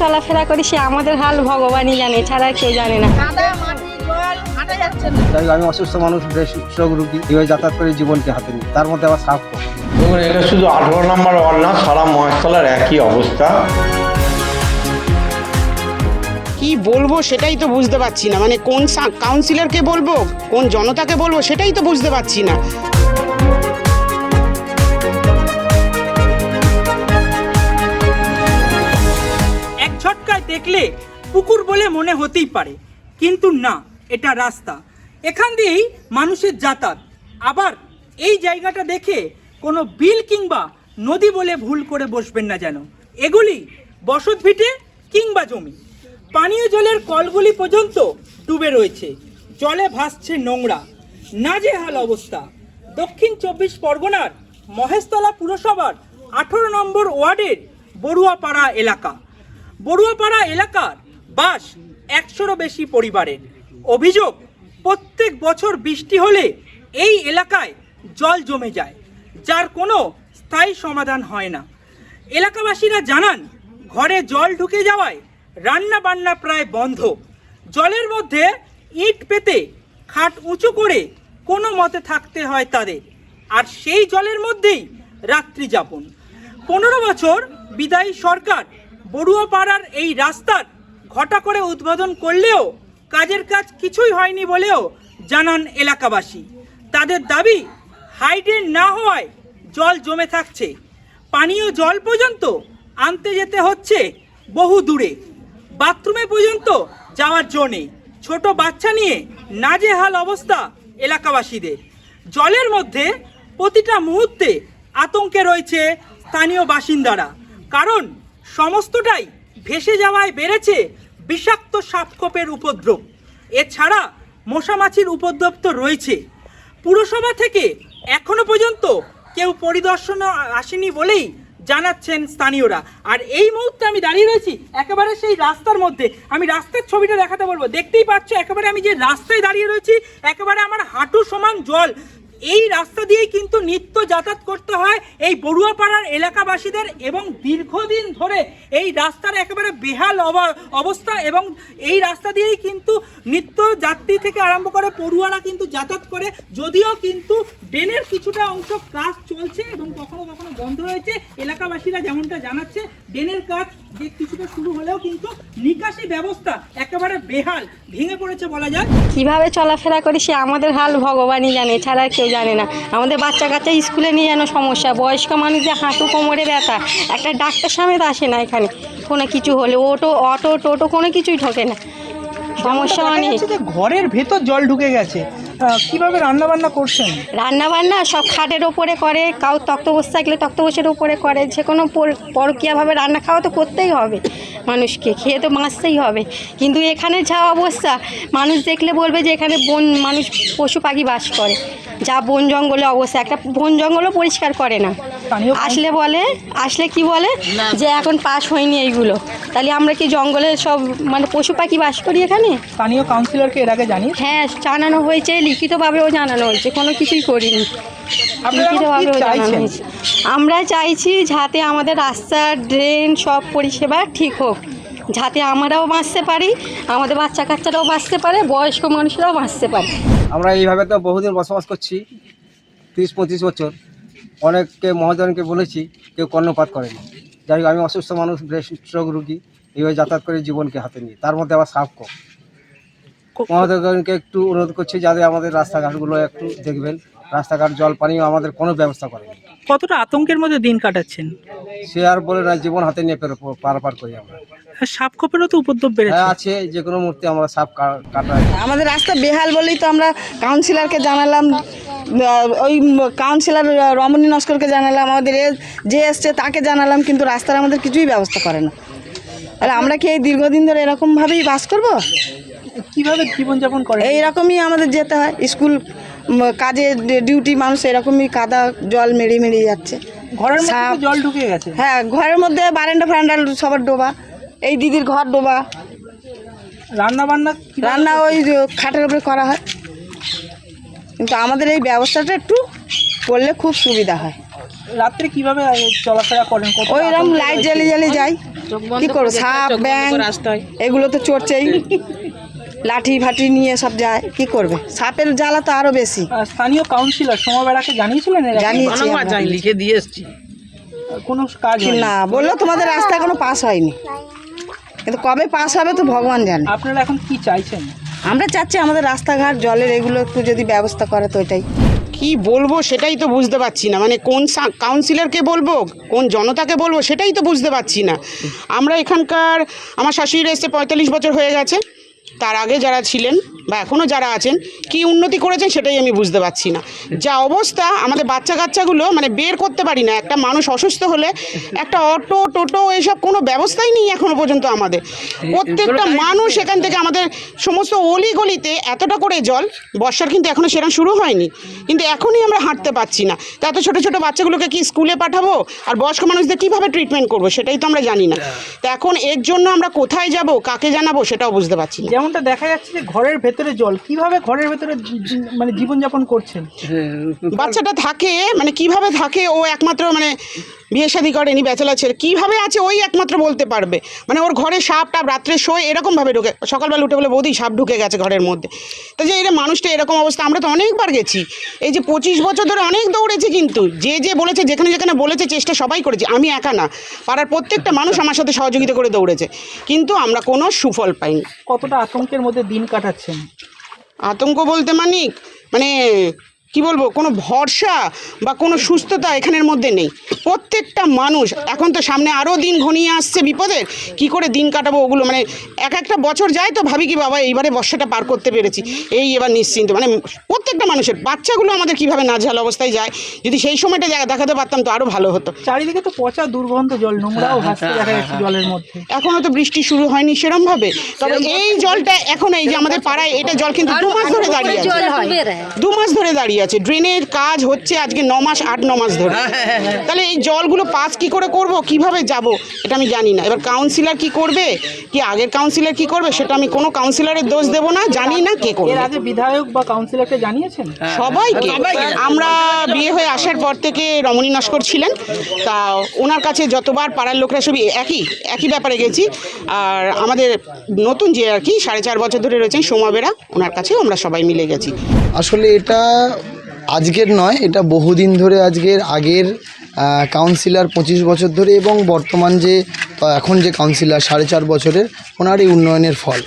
চলাফেরা করি সে আমাদের হাল ভগবানই জানে, ছাড়া কেউ জানে না। আমি অসুস্থ মানুষ, স্ট্রোক রুগী, এইভাবে যাতায়াত করে জীবনকে হাতে নিই, তার মধ্যে আবার সাপ। দেখুন, এটা শুধু 18 নম্বর ওয়ার্ড না, সারা মহেশতলার একই অবস্থা। কি বলবো সেটাই তো বুঝতে পারছি না, মানে কোন কাউন্সিলরকে বলবো, কোন জনতাকে বলবো সেটাই তো বুঝতে পারছি না। এক ঝটকায় দেখলে পুকুর বলে মনে হতেই পারে, কিন্তু না, এটা রাস্তা। এখান দিয়েই মানুষের যাতায়াত। আবার এই জায়গাটা দেখে কোনো বিল কিংবা নদী বলে ভুল করে বসবেন না যেন। এগুলি বসত ভিটে কিংবা জমি। পানীয় জলের কলগুলি পর্যন্ত ডুবে রয়েছে, জলে ভাসছে নোংরা, নাজেহাল অবস্থা। দক্ষিণ 24 পরগনার মহেশতলা পুরসভার 18 নম্বর ওয়ার্ডের বড়ুয়াপাড়া এলাকা। বড়ুয়াপাড়া এলাকার বাস 100-রও বেশি পরিবারের। অভিযোগ, প্রত্যেক বছর বৃষ্টি হলে এই এলাকায় জল জমে যায়, যার কোনো স্থায়ী সমাধান হয় না। এলাকাবাসীরা জানান, ঘরে জল ঢুকে যাওয়ায় রান্না বান্না প্রায় বন্ধ। জলের মধ্যে ইট পেতে খাট উঁচু করে কোনো মতে থাকতে হয় তাদের, আর সেই জলের মধ্যেই রাত্রি যাপন। 15 বছর বিদায়ী সরকার বড়ুয়াপাড়ার এই রাস্তার ঘটা করে উদ্বোধন করলেও কাজের কাজ কিছুই হয়নি বলেও জানান এলাকাবাসী। তাদের দাবি, হাইড্রেন না হওয়ায় জল জমে থাকছে, পানীয় জল পর্যন্ত আনতে যেতে হচ্ছে বহু দূরে, বাথরুমে পর্যন্ত যাওয়ার জন্যে ছোট বাচ্চা নিয়ে নাজেহাল অবস্থা এলাকাবাসীদের। জলের মধ্যে প্রতিটা মুহূর্তে আতঙ্কে রয়েছে স্থানীয় বাসিন্দারা, কারণ সমস্তটাই ভেসে যাওয়ায় বেড়েছে বিষাক্ত সাপখোপের উপদ্রব। এছাড়া মশামাছির উপদ্রব তো রয়েছে। পুরসভা থেকে এখনো পর্যন্ত কেউ পরিদর্শনে আসেনি বলেই জানাচ্ছেন স্থানীয়রা। আর এই মুহূর্তে আমি দাঁড়িয়ে রয়েছি একেবারে সেই রাস্তার মধ্যে। আমি রাস্তার ছবিটা দেখাতে বলবো, দেখতেই পাচ্ছ একেবারে আমি যে রাস্তায় দাঁড়িয়ে রয়েছি, একেবারে আমার হাঁটু সমান জল। এই রাস্তা দিয়েই কিন্তু নিত্য যাতায়াত করতে হয় এই বড়ুয়াপাড়ার এলাকাবাসীদের, এবং দীর্ঘদিন ধরে এই রাস্তার একেবারে বেহাল অবস্থা, এবং এই রাস্তা দিয়েই কিন্তু নিত্য যাত্রী থেকে আরম্ভ করে পড়ুয়ারা কিন্তু যাতায়াত করে। যদিও কিন্তু ড্রেনের কিছুটা অংশ কাজ চলছে এবং কখনো কখনো বন্ধ রয়েছে। এলাকাবাসীরা যেমনটা জানাচ্ছে, ড্রেনের কাজ যে কিছুটা শুরু হলেও কিন্তু নিকাশি ব্যবস্থা একেবারে বেহাল, ভেঙে পড়েছে বলা যায়। কিভাবে চলাফেরা করি সে আমাদের হাল ভগবানই জানে, ছাড়া কেউ জানে না। আমাদের বাচ্চা কাচ্চা স্কুলে নিয়ে যেন সমস্যা, বয়স্ক মানুষদের হাঁটু কোমরে ব্যথা, একটা ডাক্তার সমেত আসে না এখানে কোনো কিছু হলে। অটো টোটো কোনো কিছুই ঢোকে না, সমস্যা অনেক। ঘরের ভেতর জল ঢুকে গেছে, কিভাবে রান্না বান্না করছেন? রান্না বান্না সব খাটের ওপরে করে, কাউ তক্তপোষ থাকলে তক্তপোষের উপরে করে। যে কোনো পরকীয়াভাবে রান্না খাওয়া তো করতেই হবে, মানুষকে খেয়ে তো বাঁচতেই হবে। কিন্তু এখানে যা অবস্থা, মানুষ দেখলে বলবে যে এখানে মানুষ পশু পাখি বাস করে। যা বন জঙ্গলে অবস্থা, একটা বন জঙ্গলও পরিষ্কার করে না। আসলে কি বলে যে এখন পাস হয়নি এইগুলো, তাহলে আমরা কি জঙ্গলে সব মানে পশু পাখি বাস করি এখানে? স্থানীয় কাউন্সিলরকে এর আগে জানি? হ্যাঁ, জানানো হয়েছে, লিখিতভাবেও জানানো হয়েছে, কোনো কিছুই করিনি। লিখিতভাবেও জানানো হয়েছে। আমরা চাইছি যাতে আমাদের রাস্তা, ড্রেন সব পরিষেবা ঠিক হোক, যাতে আমরাও বাঁচতে পারি, আমাদের বাচ্চা কাচ্চারাও বাঁচতে পারে, বয়স্ক মানুষরাও বাঁচতে পারে। আমরা এইভাবে তো বহুদিন বসবাস করছি, 30-35 বছর। অনেককে মহাজনকে বলেছি, কেউ কর্ণপাত করেনি। যাই হোক, আমি অসুস্থ মানুষ, স্ট্রোক রুগী, এইভাবে যাতায়াত করে জীবনকে হাতে নিই, তার মধ্যে আবার সাপ কম। মহাজনকে একটু অনুরোধ করছি যাতে আমাদের রাস্তাঘাটগুলো একটু দেখবেন, রাস্তাঘাট জল পানিও আমাদের কোনো ব্যবস্থা করেনি। কতটা আতঙ্কের মধ্যে দিন কাটাচ্ছেন? সে আর বলে না, জীবন হাতে নিয়ে পারাপার করি আমরা। সাপ খোপেরও তো উপদ্রব বেড়েছে। আছে, যে কোনো মুহূর্তে আমরা সাপ কাটা। আমাদের রাস্তা বেহাল বলেই তো আমরা কাউন্সিলরকে জানালাম, ওই কাউন্সিলর রমণী নস্করকে জানালাম, আমাদের যে এসছে তাকে জানালাম, কিন্তু রাস্তার আমাদের কিছুই ব্যবস্থা করে না। তাহলে আমরা কি এই দীর্ঘদিন ধরে এরকমভাবেই বাস করব? কিভাবে জীবনযাপন করে? এইরকমই আমাদের যেতে হয়, স্কুল কাজে ডিউটি, মানুষ এরকমই কাদা জল মেরে যাচ্ছে। ঘরের মধ্যে জল ঢুকে গেছে? হ্যাঁ, ঘরের মধ্যে বারান্দা ফারান্দা সবার ডোবা, এই দিদির ঘর ডোবা। রান্না ওই খাটের উপরে করা হয়, কিন্তু আমাদের এই ব্যবস্থাটা একটু করলে খুব সুবিধা হয়। রাত্রে কিভাবে চলাফেরা করেন? ওইরকম লাইট জ্বালিয়ে যাই, কি করবো, সাপ ব্যাং এগুলো তো চড়ছেই, লাঠি ফাঠি নিয়ে সব যায়, কি করবে, সাপের জ্বালা তো আরো বেশি। স্থানীয় কাউন্সিলর সোমা বেড়াকে জানিয়েছিলেন এর আগে? জানিয়েছি আমরা। লিখে দিয়ে এসছি। কোনো কাজ হয়নি? না, বললো তোমাদের রাস্তা এখনো পাস হয়নি, কিন্তু কবে পাস হবে তো ভগবান জানে। আপনারা এখন কি চাইছেন? আমরা চাচ্ছি আমাদের রাস্তাঘাট জলের এগুলো একটু যদি ব্যবস্থা করে তো এটাই। কি বলবো সেটাই তো বুঝতে পারছি না, মানে কোন কাউন্সিলরকে বলবো, কোন জনতাকে বলবো সেটাই তো বুঝতে পারছি না। আমরা এখানকার, আমার শাশুড়ি এসে 45 বছর হয়ে গেছে, তার আগে যারা ছিলেন বা এখনও যারা আছেন কি উন্নতি করেছেন সেটাই আমি বুঝতে পারছি না। যা অবস্থা আমাদের বাচ্চা কাচ্চাগুলো মানে বের করতে পারি না, একটা মানুষ অসুস্থ হলে একটা অটো টোটো এইসব কোনো ব্যবস্থাই নেই এখনো পর্যন্ত আমাদের। প্রত্যেকটা মানুষ এখান থেকে আমাদের সমস্ত অলি গলিতে এতটা করে জল, বর্ষার কিন্তু এখনও সেরকম শুরু হয়নি, কিন্তু এখনই আমরা হাঁটতে পারছি না। তা এত ছোটো ছোটো বাচ্চাগুলোকে কি স্কুলে পাঠাবো, আর বয়স্ক মানুষদের কীভাবে ট্রিটমেন্ট করবো সেটাই তো আমরা জানি না। তা এখন এর জন্য আমরা কোথায় যাব, কাকে জানাবো সেটাও বুঝতে পারছি না। যেমনটা দেখা যাচ্ছে যে ঘরের ভেতরে জল, কিভাবে ঘরের ভেতরে মানে জীবনযাপন করছেন? বাচ্চাটা থাকে মানে কিভাবে থাকে, ও একমাত্র মানে বিয়ে শাদী করেনি, ব্যাচেলার ছেলে, কীভাবে আছে ওই একমাত্র বলতে পারবে। মানে ওর ঘরে সাপ টাপ রাত্রে শোয় এরকমভাবে ঢুকে, সকালবেলা উঠে বলে বৌদি সাপ ঢুকে গেছে ঘরের মধ্যে। তো যে এটা মানুষটা এরকম অবস্থা, আমরা তো অনেকবার গেছি, এই যে 25 বছর ধরে অনেক দৌড়েছি, কিন্তু যে বলেছে যেখানে যেখানে বলেছে চেষ্টা সবাই করেছি, আমি একা না, পাড়ার প্রত্যেকটা মানুষ আমার সাথে সহযোগিতা করে দৌড়েছে, কিন্তু আমরা কোনো সুফল পাইনি। কতটা আতঙ্কের মধ্যে দিন কাটাচ্ছেন? আতঙ্ক বলতে মানে কি বলবো, কোনো ভরসা বা কোনো সুস্থতা এখানের মধ্যে নেই। প্রত্যেকটা মানুষ এখন তো সামনে আরও দিন ঘনিয়ে আসছে বিপদের, কি করে দিন কাটাবো ওগুলো, মানে একটা বছর যায় তো ভাবি কি বাবা এইবারে বর্ষাটা পার করতে পেরেছি, এই এবার নিশ্চিন্ত। মানে প্রত্যেকটা মানুষের বাচ্চাগুলো আমাদের কীভাবে নাজেহাল অবস্থায় যায়, যদি সেই সময়টা দেখাতে পারতাম তো আরও ভালো হতো। চারিদিকে তো পচা দুর্গন্ধ জল, নোংরাও ভাসতে দেখা যাচ্ছে জলের মধ্যে। এখনও তো বৃষ্টি শুরু হয়নি সেরমভাবে, তবে এই জলটা এখন এই যে আমাদের পাড়ায় এটা জল কিন্তু 2 মাস ধরে দাঁড়িয়ে আছে, 2 মাস ধরে দাঁড়িয়ে আছে। ড্রেনের কাজ হচ্ছে আজকে 9 মাস 8-9 মাস ধরে, তাহলে এই জলগুলো পাস কি করে করব, কিভাবে যাব এটা আমি জানি না। এবার কাউন্সিলর কি করবে, কি আগের কাউন্সিলর কি করবে সেটা আমি কোনো কাউন্সিলরের দোষ দেব না, জানি না কে করবে। এর আগে বিধায়ক বা কাউন্সিলরকে জানিয়েছেন? সবাইকে। আমরা বিয়ে হয়ে আসার পর থেকে রমণী নস্কর ছিলেন, তা ওনার কাছে যতবার পাড়ার লোকরা সবই একই ব্যাপারে গেছি। আর আমাদের নতুন যে আর কি 4.5 বছর ধরে রয়েছেন সোমা বেড়া, ওনার কাছেও আমরা সবাই মিলে গেছি। আসলে এটা আজকের নয়, এটা বহুদিন ধরে আগের কাউন্সিলর 25 বছর ধরে এবং বর্তমান যে এখন যে কাউন্সিলর 4.5 বছরের, ওনার এই উন্নয়নের ফল।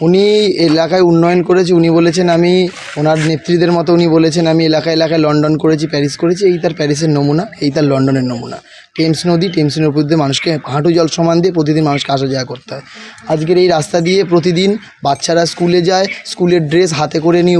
উনি এলাকায় উন্নয়ন করেছে, উনি বলেছেন আমি ওনার নেত্রীদের মতো উনি বলেছেন আমি এলাকায় লন্ডন করেছি, প্যারিস করেছি, এই তার প্যারিসের নমুনা, এই তার লন্ডনের নমুনা। টেমস নদী, টেমসের উপর দিয়ে মানুষকে হাঁটু জল সমান দিয়ে প্রতিদিন মানুষকে আসা যাওয়া করতে হয়। আজকের এই রাস্তা দিয়ে প্রতিদিন বাচ্চারা স্কুলে যায়, স্কুলের ড্রেস হাতে করে নিয়ে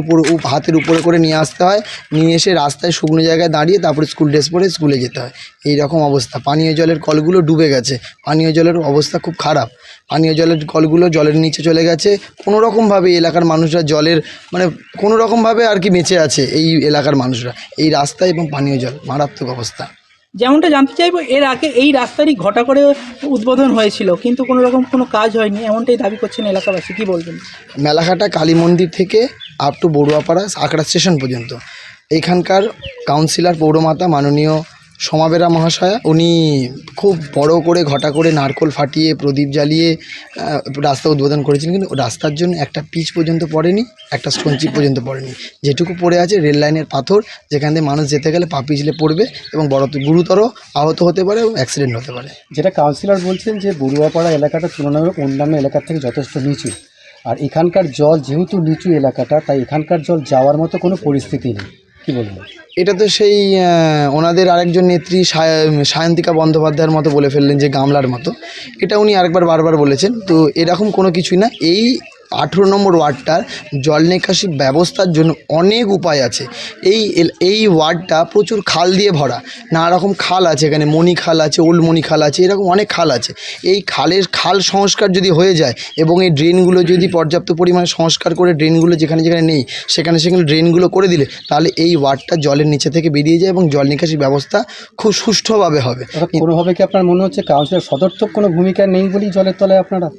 হাতের উপরে করে নিয়ে আসতে হয়, নিয়ে এসে রাস্তায় শুকনো জায়গায় দাঁড়িয়ে তারপরে স্কুল ড্রেস পরে স্কুলে যেতে হয়। এই রকম অবস্থা। পানীয় জলের কলগুলো ডুবে গেছে, পানীয় জলের অবস্থা খুব খারাপ। পানীয় জলের কলগুলো জলের নিচে চলে গেছে, কোনো রকমভাবে এলাকার মানুষরা জলের মানে কোনো রকমভাবে আর কি বেঁচে আছে এই এলাকার মানুষরা। এই রাস্তা এবং পানীয় জল মারাত্মক অবস্থা। যেমনটা জানতে চাইবো, এর আগে এই রাস্তারই ঘটা করে উদ্বোধন হয়েছিল, কিন্তু কোনো রকম কোনো কাজ হয়নি, এমনটাই দাবি করছেন এলাকাবাসী, কি বলবেন? মেলাঘাটা কালী মন্দির থেকে আপ টু বড়ুয়াপাড়া আঁকড়া স্টেশন পর্যন্ত এইখানকার কাউন্সিলর পৌরমাতা মাননীয় সোমা বেরা মহাশয়া, উনি খুব বড় করে ঘটা করে নারকোল ফাটিয়ে প্রদীপ জ্বালিয়ে রাস্তা উদ্বোধন করেছেন, কিন্তু রাস্তার জন্য একটা পিচ পর্যন্ত পড়েনি, একটা স্টোন চিপ পর্যন্ত পড়েনি। যেটুকু পড়ে আছে রেল লাইনের পাথর, যেখান থেকে মানুষ যেতে গেলে পা পিছলে পড়বে এবং গুরুতর আহত হতে পারে এবং অ্যাক্সিডেন্ট হতে পারে। যেটা কাউন্সিলর বলছেন যে বড়ুয়াপাড়া এলাকাটা তুলনামূলক অন্যান্য এলাকার থেকে যথেষ্ট নিচু, আর এখানকার জল যেহেতু নিচু এলাকাটা, তাই এখানকার জল যাওয়ার মতো কোনো পরিস্থিতি নেই, কী বলবেন? এটা তো সেই ওনাদের আরেকজন নেত্রী সায়ন্তিকা বন্দ্যোপাধ্যায়ের মতো বলে ফেললেন যে গামলার মতো, এটা উনি আরেকবার বারবার বলেছেন। তো এরকম কোনো কিছুই না। এই 18 নম্বর ওয়ার্ডটার জল নিকাশি ব্যবস্থার জন্য অনেক উপায় আছে। এই ওয়ার্ডটা প্রচুর খাল দিয়ে ভরা, নানা রকম খাল আছে, এখানে মণি খাল আছে, ওল্ড মণি খাল আছে, এরকম অনেক খাল আছে। এই খাল সংস্কার যদি হয়ে যায় এবং এই ড্রেনগুলো যদি পর্যাপ্ত পরিমাণে সংস্কার করে ড্রেনগুলো যেখানে যেখানে নেই সেখানে ড্রেনগুলো করে দিলে, তাহলে এই ওয়ার্ডটা জলের নিচে থেকে বেরিয়ে যায় এবং জল নিকাশি ব্যবস্থা খুব সুষ্ঠুভাবে হবে। কোনোভাবে কি আপনার মনে হচ্ছে কাউন্সিলর সদর্থক কোনো ভূমিকা নেই বলেই জলের তলায় আপনারা?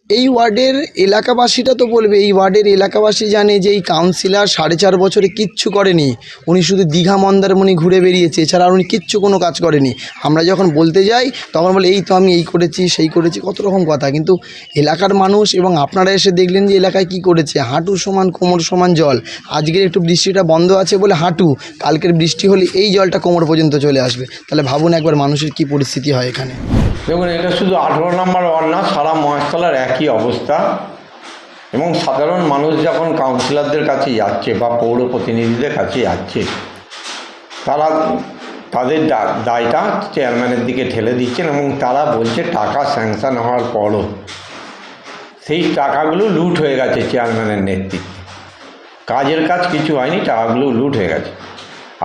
এই ওয়ার্ডের এলাকাবাসীরা তো বলবে, এই ওয়ার্ডের এলাকাবাসী জানে যে এই কাউন্সিলর 4.5 বছরে কিচ্ছু করেনি, উনি শুধু দীঘা মন্দারমণি ঘুরে বেরিয়েছে, এছাড়া আর উনি কিচ্ছু কোনো কাজ করেনি। আমরা যখন বলতে যাই তখন বলে এই তো আমি এই করেছি সেই করেছি, কত রকম কথা। কিন্তু এলাকার মানুষ এবং আপনারা এসে দেখলেন যে এলাকায় কি করেছে, হাঁটু সমান কোমর সমান জল। আজকের একটু বৃষ্টিটা বন্ধ আছে বলে হাঁটু, কালকের বৃষ্টি হলে এই জলটা কোমর পর্যন্ত চলে আসবে। তাহলে ভাবুন একবার মানুষের কি পরিস্থিতি হয় এখানে। দেখুন, এটা শুধু 18 নম্বর ওয়ার্ড না, সারা মহেশতলার একই অবস্থা। এবং সাধারণ মানুষ যখন কাউন্সিলরদের কাছে যাচ্ছে বা পৌর প্রতিনিধিদের কাছে যাচ্ছে, তারা তাদের দায়টা চেয়ারম্যানের দিকে ঠেলে দিচ্ছেন এবং তারা বলছে টাকা স্যাংশন হওয়ার পরও সেই টাকাগুলো লুট হয়ে গেছে চেয়ারম্যানের নেতৃত্বে। কাজের কাজ কিছু হয়নি, টাকাগুলো লুট হয়ে গেছে।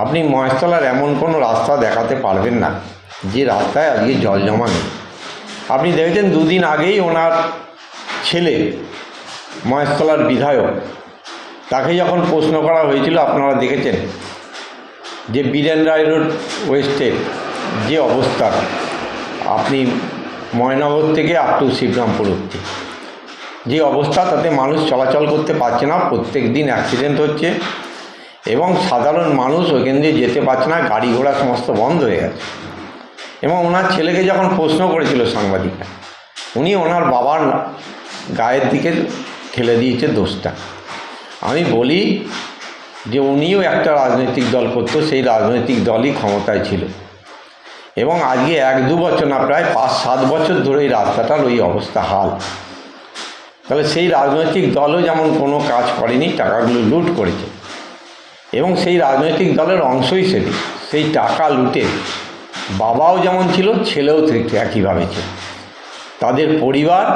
আপনি মহেশতলার এমন কোনো রাস্তা দেখাতে পারবেন না যে রাস্তায় আজকে জল জমা নেই। আপনি দেখেছেন 2 দিন আগেই ওনার ছেলে মহেশতলার বিধায়ক, তাকে যখন প্রশ্ন করা হয়েছিল, আপনারা দেখেছেন যে বীরেন রায় রোড ওয়েস্টের যে অবস্থা, আপনি ময়নগর থেকে আপ টু শিবরামপুর অবধি যে অবস্থা, তাতে মানুষ চলাচল করতে পারছে না, প্রত্যেক দিন অ্যাক্সিডেন্ট হচ্ছে এবং সাধারণ মানুষ ওইখান দিয়ে যেতে পারছে না, গাড়ি ঘোড়া সমস্ত বন্ধ হয়ে গেছে। এবং ওনার ছেলেকে যখন প্রশ্ন করেছিল সাংবাদিকরা, উনি ওনার বাবার গায়ের দিকে ঠেলে দিয়েছে দোষটা। আমি বলি যে উনিও একটা রাজনৈতিক দল করতো, সেই রাজনৈতিক দলই ক্ষমতায় ছিল এবং আজকে 1-2 বছর না, প্রায় 5-7 বছর ধরে এই রাস্তাটার ওই অবস্থা হাল। তাহলে সেই রাজনৈতিক দলও যেমন কোনো কাজ করেনি, টাকাগুলো লুট করেছে এবং সেই রাজনৈতিক দলের অংশ হিসেবে সেই টাকা লুটে বাবাও যেমন ছিল, ছেলেও ঠিক একইভাবে ছিল। তাদের পরিবার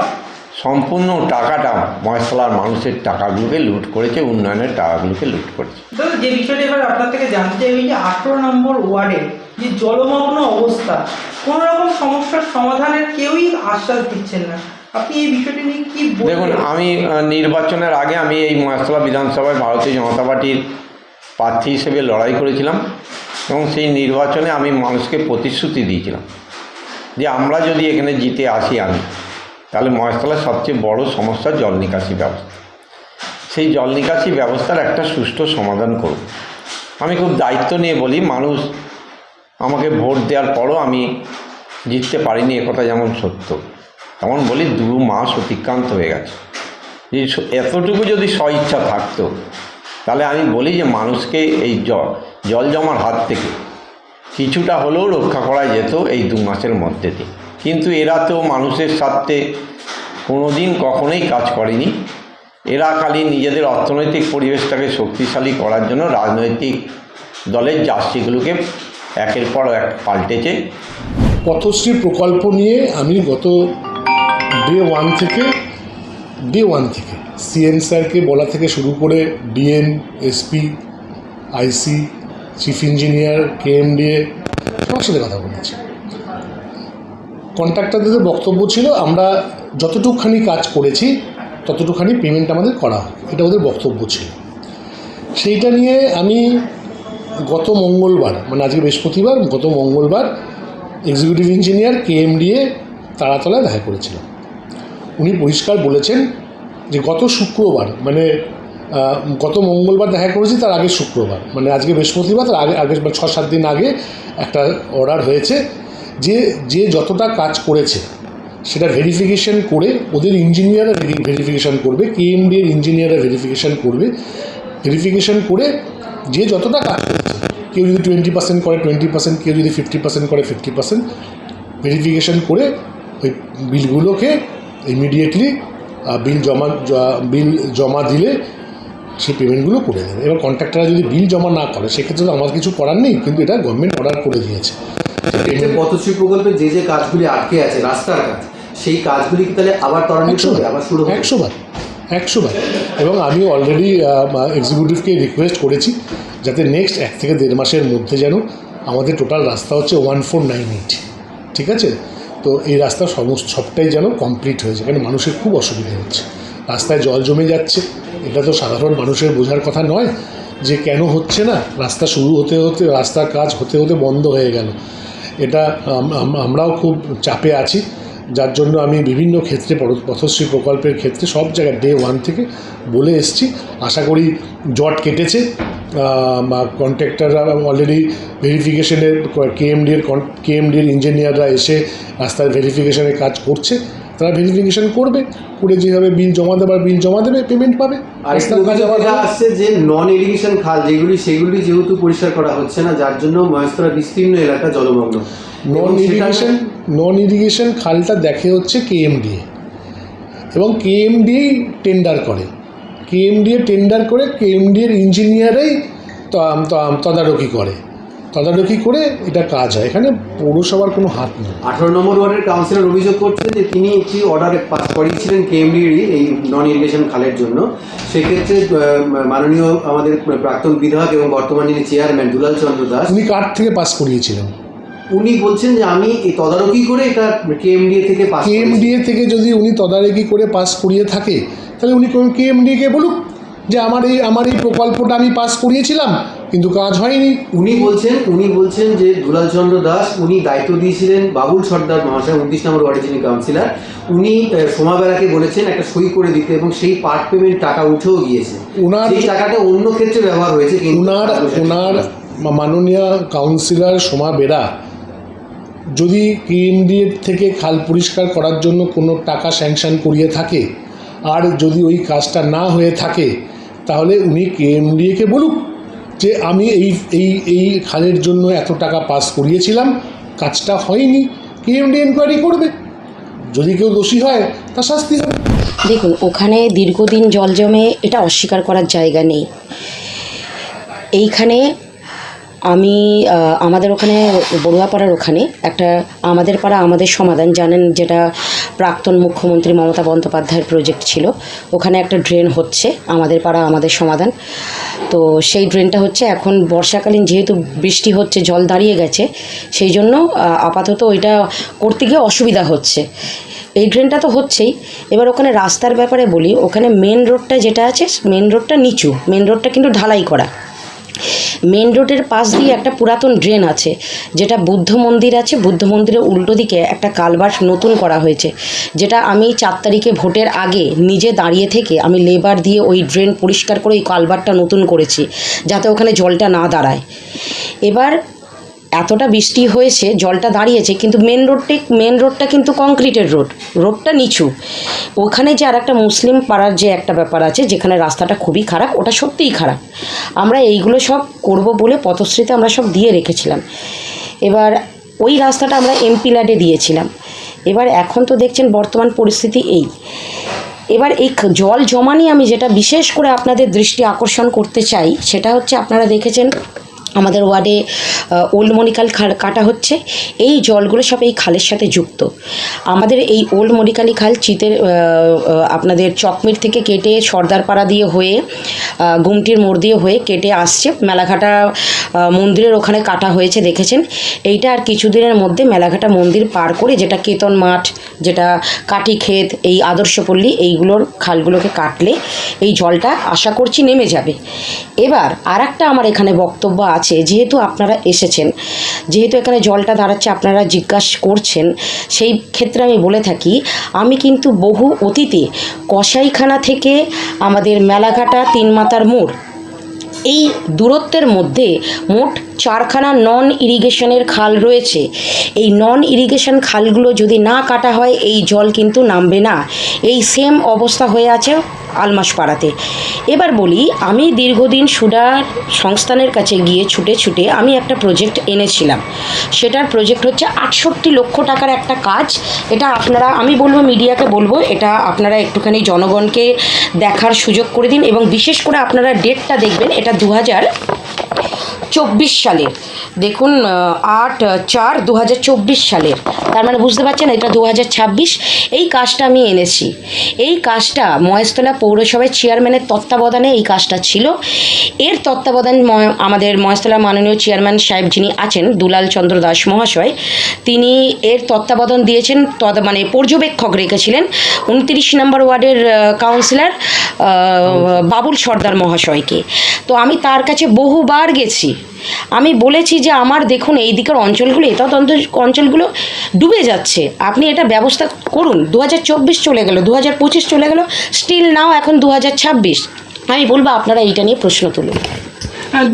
সম্পূর্ণ টাকাটা মহেশতলার মানুষের টাকাগুলোকে লুট করেছে, উন্নয়নের টাকাগুলোকে লুট করেছে। দাদা, যে বিষয়টা এবার আপনার থেকে জানতে চাই, ওই যে 18 নম্বর ওয়ার্ডে যে জলমগ্ন অবস্থা, কোনো রকম সমস্যার সমাধানের কেউই আশ্বাস দিচ্ছেন না, আপনি এই বিষয়টি নিয়ে কি বলবেন? দেখুন, আমি নির্বাচনের আগে আমি এই মহেশতলা বিধানসভায় ভারতীয় জনতা পার্টির প্রার্থী হিসেবে লড়াই করেছিলাম এবং সেই নির্বাচনে আমি মানুষকে প্রতিশ্রুতি দিয়েছিলাম যে আমরা যদি এখানে জিতে আসি আমি, তাহলে মহেশতলার সবচেয়ে বড় সমস্যা জল নিকাশি ব্যবস্থা। সেই জল নিকাশি ব্যবস্থার একটা সুষ্ঠু সমাধান করব। আমি খুব দায়িত্ব নিয়ে বলি, মানুষ আমাকে ভোট দেওয়ার পরও আমি জিততে পারিনি একথা যেমন সত্য, তেমন বলি 2 মাস অতিক্রান্ত হয়ে গেছে। যে এতটুকু যদি স্বইচ্ছা থাকতো, তাহলে আমি বলি যে মানুষকে এই জল জমার হাত থেকে কিছুটা হলেও রক্ষা করা যেত এই 2 মাসের মধ্যে দিয়ে। কিন্তু এরা তো মানুষের স্বার্থে কোনো দিন কখনোই কাজ করেনি। এরা খালি নিজেদের অর্থনৈতিক পরিবেশটাকে শক্তিশালী করার জন্য রাজনৈতিক দলের জার্সিগুলোকে একের পর এক পাল্টেছে। পথশ্রী প্রকল্প নিয়ে আমি গত ডে ওয়ান থেকে সিএম স্যারকে বলা থেকে শুরু করে ডিএম, এসপি, আইসি, চিফ ইঞ্জিনিয়ার, কেএমডিএ সবার সাথে কথা বলেছি। কন্ট্রাক্টরদের বক্তব্য ছিল আমরা যতটুকুখানি কাজ করেছি ততটুকুখানি পেমেন্ট আমাদের করা হবে, এটা ওদের বক্তব্য ছিল। সেইটা নিয়ে আমি গত মঙ্গলবার, মানে আজকে বৃহস্পতিবার, গত মঙ্গলবার এক্সিকিউটিভ ইঞ্জিনিয়ার কেএমডিএ তারাতলায় দেখা করেছিলাম। উনি পরিষ্কার বলেছেন যে গত শুক্রবার, মানে গত মঙ্গলবার দেখা করেছি, তার আগে শুক্রবার, মানে আজকে বৃহস্পতিবার, তার আগে 6-7 দিন আগে একটা অর্ডার হয়েছে যে যতটা কাজ করেছে সেটা ভেরিফিকেশন করে ওদের ইঞ্জিনিয়াররা ভেরিফিকেশান করবে, কেএমডিএর ইঞ্জিনিয়াররা ভেরিফিকেশান করে যে যতটা কাজ করেছে, কেউ যদি 20% করে 20%, কেউ যদি 50% করে 50%, ভেরিফিকেশান করে ওই বিলগুলোকে ইমিডিয়েটলি বিল জমা দিলে সেই পেমেন্টগুলো করে দেবে। এবার কন্ট্রাক্টররা যদি বিল জমা না করে সেক্ষেত্রে তো আমার কিছু করার নেই, কিন্তু এটা গভর্নমেন্ট অর্ডার করে দিয়েছে। পথশ্রী প্রকল্পে যে কাজগুলি আটকে আছে, রাস্তার কাজ, সেই কাজগুলি কি তাহলে আবার ত্বরান্বিত হবে, আবার শুরু হবে? 100বার। এবং আমি অলরেডি এক্সিকিউটিভকে রিকোয়েস্ট করেছি যাতে নেক্সট 1 থেকে 1.5 মাসের মধ্যে যেন আমাদের টোটাল রাস্তা হচ্ছে 1498, ঠিক আছে? তো এই রাস্তা সবটাই যেন কমপ্লিট হয়েছে, কারণ মানুষের খুব অসুবিধা হচ্ছে, রাস্তায় জল জমে যাচ্ছে। এটা তো সাধারণ মানুষের বোঝার কথা নয় যে কেন হচ্ছে না, রাস্তা শুরু হতে হতে, রাস্তার কাজ হতে হতে বন্ধ হয়ে গেল। এটা আমরাও খুব চাপে আছি যার জন্য আমি বিভিন্ন ক্ষেত্রে পথশ্রী প্রকল্পের ক্ষেত্রে সব জায়গায় ডে 1 থেকে বলে এসেছি। আশা করি জট কেটেছে। কন্ট্রাক্টররা অলরেডি ভেরিফিকেশনের কেএমডির ইঞ্জিনিয়াররা এসে রাস্তার ভেরিফিকেশনের কাজ করছে। তারা ভেরিফিকেশন করবে, করে যেভাবে বিল জমা দেবার বিল জমা দেবে, পেমেন্ট পাবে। আর আসছে যে নন ইরিগেশন খাল সেগুলি যেহেতু পরিষ্কার করা হচ্ছে না, যার জন্য মহেশতলা বিস্তীর্ণ এলাকা জলমগ্ন। নন ইরিগেশন খালটা দেখে হচ্ছে কেএমডিএ, এবং কেএমডিএ টেন্ডার করে, কেএমডিএর ইঞ্জিনিয়ারাই তদারকি করে এটা কাজ হয়। এখানে পৌরসভার কোনো হাত নেই। 18 নম্বর ওয়ার্ডের কাউন্সিলর অভিযোগ করছেন যে তিনি একটি অর্ডার পাস করিয়েছিলেন কেএমডির এই নন ইরিগেশন খালের জন্য। সেক্ষেত্রে মাননীয় আমাদের প্রাক্তন বিধায়ক এবং বর্তমান যিনি চেয়ারম্যান দুলাল চন্দ্র দাস, উনি কার থেকে পাস করিয়েছিলেন? উনি বলছেন যে আমি এই তদারকি করে এটা কেএমডিএ থেকে যদি উনি তদারকি করে পাস করিয়ে থাকে, তাহলে উনি কেএমডিকে বলুক যে আমার এই প্রকল্পটা আমি পাস করিয়েছিলাম কিন্তু কাজ হয়নি। উনি বলছেন যে দুলাল চন্দ্র দাস উনি দায়িত্ব দিয়েছিলেন বাবুল সর্দার মহাশয় 29 নম্বর ওয়ার্ডে যিনি কাউন্সিলর, উনি সোমা বেরাকে বলেছেন একটা সই করে দিতে, এবং সেই পার্ট পেমেন্ট টাকা উঠেও গিয়েছে। সেই টাকাটা অন্য ক্ষেত্রে ব্যবহার হয়েছে। ওনার মাননীয় কাউন্সিলর সোমা বেরা যদি কেএমডিএ থেকে খাল পরিষ্কার করার জন্য কোনো টাকা স্যাংশন করিয়ে থাকে, আর যদি ওই কাজটা না হয়ে থাকে, তাহলে উনি কেএমডিএকে বলুক যে আমি এই খালের জন্য এত টাকা পাস করিয়েছিলাম, কাজটা হয়নি। কেএমডি এনকোয়ারি করবে, যদি কেউ দোষী হয় তার শাস্তি হবে। দেখুন, ওখানে দীর্ঘদিন জল জমে, এটা অস্বীকার করার জায়গা নেই। এইখানে আমি আমাদের ওখানে বড়ুয়াপাড়ার ওখানে একটা আমাদের পাড়া আমাদের সমাধান জানেন, যেটা প্রাক্তন মুখ্যমন্ত্রী মমতা বন্দ্যোপাধ্যায়ের প্রজেক্ট ছিল, ওখানে একটা ড্রেন হচ্ছে আমাদের পাড়া আমাদের সমাধান। তো সেই ড্রেনটা হচ্ছে এখন বর্ষাকালীন, যেহেতু বৃষ্টি হচ্ছে জল দাঁড়িয়ে গেছে, সেই জন্য আপাতত ওইটা করতে গিয়ে অসুবিধা হচ্ছে। এই ড্রেনটা তো হচ্ছেই। এবার ওখানে রাস্তার ব্যাপারে বলি, ওখানে মেন রোডটা যেটা আছে, মেন রোডটা নিচু, মেন রোডটা কিন্তু ঢালাই করা। মেন রোডের পাশ দিয়ে একটা পুরাতন ড্রেন আছে, যেটা বুদ্ধ মন্দির আছে, বুদ্ধ মন্দিরের উল্টো দিকে একটা কালভার্ট নতুন করা হয়েছে, যেটা আমি 4 তারিখে ভোটের আগে নিজে দাঁড়িয়ে থেকে আমি লেবার দিয়ে ওই ড্রেন পরিষ্কার করে ওই কালভার্টটা নতুন করেছি, যাতে ওখানে জলটা না দাঁড়ায়। এবার এতটা বৃষ্টি হয়েছে, জলটা দাঁড়িয়েছে, কিন্তু মেন রোডটা কিন্তু কংক্রিটের রোডটা নিচু। ওখানে যে আর একটা মুসলিম পাড়ার যে একটা ব্যাপার আছে, যেখানে রাস্তাটা খুবই খারাপ, ওটা সত্যিই খারাপ। আমরা এইগুলো সব করব বলে পথশ্রীতে আমরা সব দিয়ে রেখেছিলাম। এবার ওই রাস্তাটা আমরা এমপি ল্যাডে দিয়েছিলাম। এবার এখন তো দেখছেন বর্তমান পরিস্থিতি এই। এবার এই জল জমা নিয়ে আমি যেটা বিশেষ করে আপনাদের দৃষ্টি আকর্ষণ করতে চাই, সেটা হচ্ছে আপনারা দেখেছেন আমাদের ওয়ার্ডে ওল্ড মণিকাল খাল কাটা হচ্ছে। এই জলগুলো সব এই খালের সাথে যুক্ত। আমাদের এই ওল্ড মণিকালি খাল চিতের আপনাদের চকমির থেকে কেটে সর্দারপাড়া দিয়ে হয়ে গুমটির মোড় দিয়ে হয়ে কেটে আসছে, মেলাঘাটা মন্দিরের ওখানে কাটা হয়েছে দেখেছেন। এইটা আর কিছুদিনের মধ্যে মেলাঘাটা মন্দির পার করে, যেটা কেতন মাঠ, যেটা কাঠিক্ষেত, এই আদর্শপল্লী, এইগুলোর খালগুলোকে কাটলে এই জলটা আশা করছি নেমে যাবে। এবার আর একটা আমার এখানে বক্তব্য আছে, যেহেতু আপনারা এসেছেন, যেহেতু এখানে জলটা দাঁড়াচ্ছে, আপনারা জিজ্ঞাসা করছেন, সেই ক্ষেত্রে আমি বলে থাকি, আমি কিন্তু বহু অতীতে কসাইখানা থেকে আমাদের মেলাঘাটা 3 মাথার মোড়, এই দূরত্বের মধ্যে মোট 4খানা নন ইরিগেশনের খাল রয়েছে। এই নন ইরিগেশন খালগুলো যদি না কাটা হয়, এই জল কিন্তু নামবে না। এই সেম অবস্থা হয়ে আছে আলমাসপাড়াতে। এবার বলি, আমি দীর্ঘদিন সুডার সংস্থানের কাছে গিয়ে ছুটে আমি একটা প্রজেক্ট এনেছিলাম। সেটার প্রজেক্ট হচ্ছে 68 লক্ষ টাকার একটা কাজ। এটা আপনারা, আমি বলবো মিডিয়াকে বলবো, এটা আপনারা একটুখানি জনগণকে দেখার সুযোগ করে দিন, এবং বিশেষ করে আপনারা ডেটটা দেখবেন, এটা 2024 সালের। দেখুন 8/4/2024 সালের, তার মানে বুঝতে পারছেন এটা 2026। এই কাজটা আমি এনেছি। এই কাজটা মহেশতলা পৌরসভার চেয়ারম্যানের তত্ত্বাবধানে এই কাজটা ছিল। এর তত্ত্বাবধান আমাদের মহেশতলা মাননীয় চেয়ারম্যান সাহেব যিনি আছেন, দুলাল চন্দ্র দাস মহাশয়, তিনি এর তত্ত্বাবধান দিয়েছেন, মানে পর্যবেক্ষক রেখেছিলেন 29 নম্বর ওয়ার্ডের কাউন্সিলর বাবুল সর্দার মহাশয়কে। তো আমি তার কাছে বহুবার গেছি, আমি বলেছি যে আমার দেখুন এই দিকের অঞ্চলগুলো অঞ্চলগুলো ডুবে যাচ্ছে, আপনি এটা ব্যবস্থা করুন। 2024 চলে গেল, 2025 চলে গেল, স্টিল নাও এখন 2026। আমি বলবো আপনারা এইটা নিয়ে প্রশ্ন তুলুন,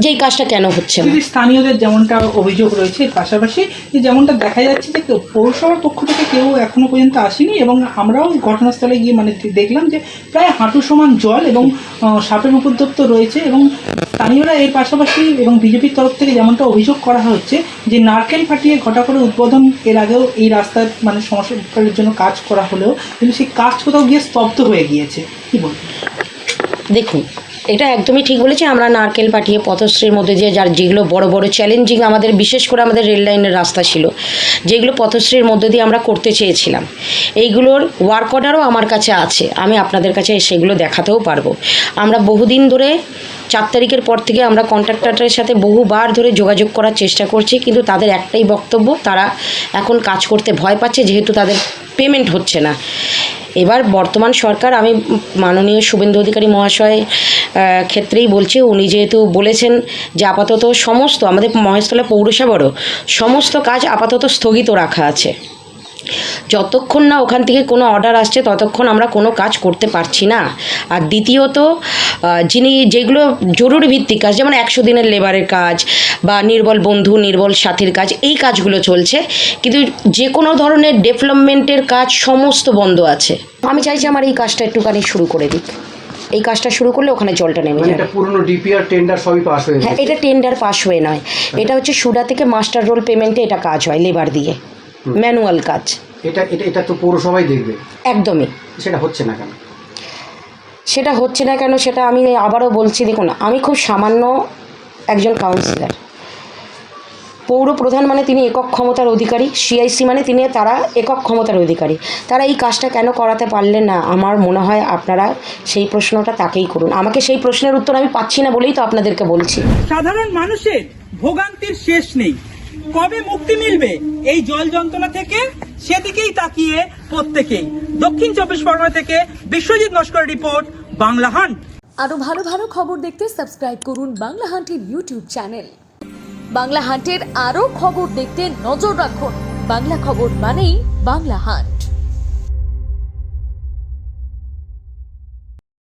যেই কাজটা কেন হচ্ছে না। যদি স্থানীয়দের যেমনটা অভিযোগ রয়েছে, এর পাশাপাশি যে যেমনটা দেখা যাচ্ছে যে পৌরসভার পক্ষ থেকে কেউ এখনো পর্যন্ত আসেনি, এবং আমরাও ঘটনাস্থলে গিয়ে মানে দেখলাম যে প্রায় হাঁটু সমান জল এবং সাপের উপদ্রব তো রয়েছে, এবং স্থানীয়রা এর পাশাপাশি এবং বিজেপির তরফ থেকে যেমনটা অভিযোগ করা হচ্ছে যে নারকেল ফাটিয়ে ঘটা করে উদ্বোধন এর আগেও এই রাস্তার মানে সংস্কারের জন্য কাজ করা হলেও কিন্তু সেই কাজ কোথাও গিয়ে স্তব্ধ হয়ে গিয়েছে, কী বলবেন? দেখুন, এটা একদমই ঠিক বলেছি। আমরা নারকেল পাঠিয়ে পথশ্রীর মধ্যে দিয়ে যেগুলো বড় বড় চ্যালেঞ্জিং আমাদের, বিশেষ করে আমাদের রেল লাইনের রাস্তা ছিল, যেগুলো পথশ্রীর মধ্যে দিয়ে আমরা করতে চেয়েছিলাম, এইগুলোর ওয়ার্ক অর্ডারও আমার কাছে আছে, আমি আপনাদের কাছে সেগুলো দেখাতেও পারবো। আমরা বহুদিন ধরে 4 তারিখের পর থেকে আমরা কন্ট্রাক্টরের সাথে বহুবার ধরে যোগাযোগ করার চেষ্টা করছি, কিন্তু তাদের একটাই বক্তব্য, তারা এখন কাজ করতে ভয় পাচ্ছে যেহেতু তাদের পেমেন্ট হচ্ছে না। এবার বর্তমান সরকার, আমি মাননীয় শুভেন্দু অধিকারী মহাশয় ক্ষেত্রেই বলছি, উনি যেহেতু বলেছেন যে আপাতত সমস্ত আমাদের মহেশতলা পৌরসভারও সমস্ত কাজ আপাতত স্থগিত রাখা আছে, যতক্ষণ না ওখান থেকে কোনো অর্ডার আসছে ততক্ষণ আমরা কোনো কাজ করতে পারছি না। আর দ্বিতীয়ত যেগুলো জরুরি ভিত্তিক কাজ, যেমন 100 দিনের লেবারের কাজ বা নির্বল বন্ধু নির্বল সাথীর কাজ, এই কাজগুলো চলছে, কিন্তু যে কোনো ধরনের ডেভেলপমেন্টের কাজ সমস্ত বন্ধ আছে। আমি চাইছি আমার এই কাজটা একটুখানি শুরু করে দিক, এই কাজটা শুরু করলে ওখানে জলটা নেমে যাবে। এটা পুরনো ডিপিআর টেন্ডার সবই পাস হয়ে হ্যাঁ, এটা টেন্ডার পাস হয়ে নয়, এটা হচ্ছে সুডা থেকে মাস্টার রোল পেমেন্টে এটা কাজ হয়, লেবার দিয়ে ম্যানুয়াল কাজ। এটা তো পৌরসভাই দেখবে। একদমই। সেটা হচ্ছে না কেন? সেটা আমি আবারও বলছি, দেখুন আমি খুব সামান্য একজন কাউন্সিলর, পৌর প্রধান মানে তিনি একক ক্ষমতার অধিকারী, সিআইসি মানে তারা একক ক্ষমতার অধিকারী, তারা এই কাজটা কেন করাতে পারলেন না? আমার মনে হয় আপনারা সেই প্রশ্নটা তাকেই করুন। আমাকে সেই প্রশ্নের উত্তর আমি পাচ্ছি না বলেই তো আপনাদেরকে বলছি। সাধারণ মানুষের ভোগান্তির শেষ নেই, কবে মুক্তি মিলবে এই জল যন্ত্রণা থেকে সেদিকেই তাকিয়ে প্রত্যেকেই। দক্ষিণ 24 পরগনা থেকে বিশ্বজিৎ নস্কর রিপোর্ট, বাংলা হান্ট। আরো ভালো ভালো খবর দেখতে সাবস্ক্রাইব করুন বাংলা হান্টের ইউটিউব চ্যানেল। বাংলা হান্টের আরো খবর দেখতে নজর রাখুন। বাংলা খবর মানেই বাংলা হান্ট।